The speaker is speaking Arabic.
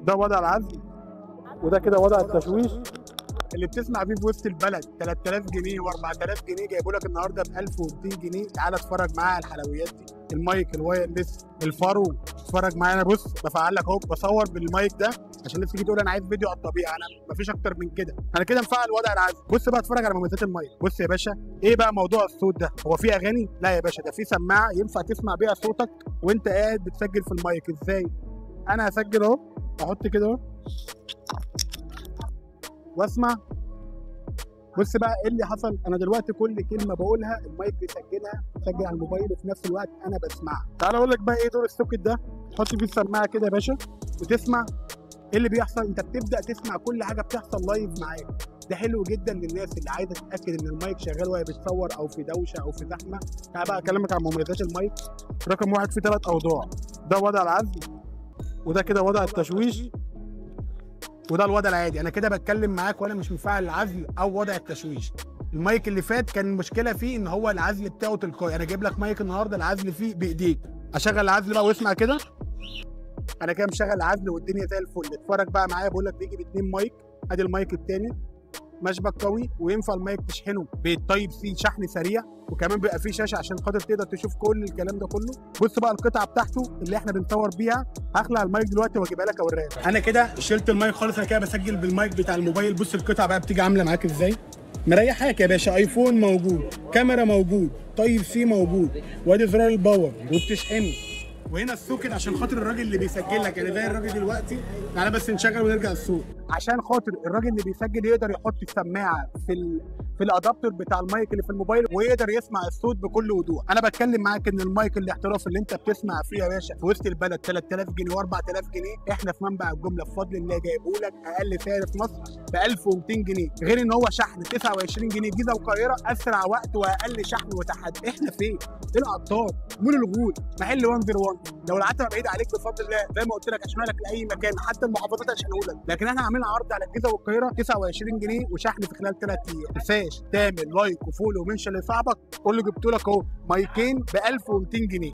ده وضع العزل، وده كده وضع التشويش اللي بتسمع بيه في وسط البلد. 3000 جنيه و4000 جنيه جايبوا لك النهارده ب 1200 جنيه. تعالى اتفرج معايا على الحلويات دي، المايك الوايرلس الفارو. اتفرج معايا، انا بص بفعل لك اهو، بصور بالمايك ده عشان الناس تيجي تقول انا عايز فيديو على الطبيعه. انا مفيش اكتر من كده، انا كده مفعل وضع العزل. بص بقى اتفرج على مميزات المايك. بص يا باشا، ايه بقى موضوع الصوت ده؟ هو في اغاني؟ لا يا باشا، ده في سماعه ينفع تسمع بيها صوتك وانت قاعد بتسجل في المايك. ازاي؟ انا هسجل اهو، احط كده اهو واسمع. بص بقى ايه اللي حصل. انا دلوقتي كل كلمه بقولها المايك بيسجلها، بسجل على الموبايل وفي نفس الوقت انا بسمعها. تعال اقول لك بقى ايه دور السوكت ده. تحط فيه السماعه كده يا باشا وتسمع ايه اللي بيحصل. انت بتبدا تسمع كل حاجه بتحصل لايف معاك. ده حلو جدا للناس اللي عايزه تتاكد ان المايك شغال وهي بتصور او في دوشه او في زحمه. تعال بقى اكلمك عن مميزات المايك. رقم واحد، في 3 اوضاع. ده وضع العزل، وده كده وضع التشويش، وده الوضع العادي. انا كده بتكلم معاك وانا مش مفعل العزل او وضع التشويش. المايك اللي فات كان المشكله فيه ان هو العزل بتاعه تلقائي. انا جايب لك مايك النهارده العزل فيه بايديك. اشغل العزل بقى واسمع كده. انا كده مشغل العزل والدنيا زي الفل. اتفرج بقى معايا، بقول لك بيجي ب2 مايك. ادي المايك الثاني مشبك قوي، وينفع المايك تشحنه بالتايب سي شحن سريع، وكمان بيبقى فيه شاشه عشان خاطر تقدر تشوف كل الكلام ده كله. بص بقى القطعه بتاعته اللي احنا بنصور بيها. هخلع المايك دلوقتي واجيبها لك اوريها لك. انا كده شلت المايك خالص، انا كده بسجل بالمايك بتاع الموبايل. بص القطعه بقى بتيجي عامله معاك ازاي، مريحاك يا باشا. ايفون موجود، كاميرا موجود، تايب سي موجود، وادي زرار الباور وبتشحنه. وهنا السوكت عشان خاطر الراجل اللي بيسجل لك، يعني زي الراجل دلوقتي. تعالى بس نشغل ونرجع الصوت. عشان خاطر الراجل اللي بيسجل يقدر يحط السماعه في الادابتر بتاع المايك اللي في الموبايل ويقدر يسمع الصوت بكل وضوح. انا بتكلم معاك ان المايك الاحترافي اللي انت بتسمع فيه يا باشا في وسط البلد 3000 جنيه و4000 جنيه، احنا في منبع الجمله بفضل الله جايبه لك اقل سعر في مصر ب 1200 جنيه، غير ان هو شحن 29 جنيه جيزه وقاهره، اسرع وقت واقل شحن وتحدي. احنا فين؟ العطار، مول الغول، محل 101. لو العتبه بعيد عليك بفضل الله زي ما قلت لك اشحنها لك لاي مكان، حتى المحافظات اشحنها لك. لكن احنا عاملين عرض على الجيزه والقاهره 29 جنيه وشحن في خلال 3 ايام. ما تنساش تعمل لايك وفولو ومنشن لصاحبك. قول له جبت لك اهو مايكين ب 1200 جنيه.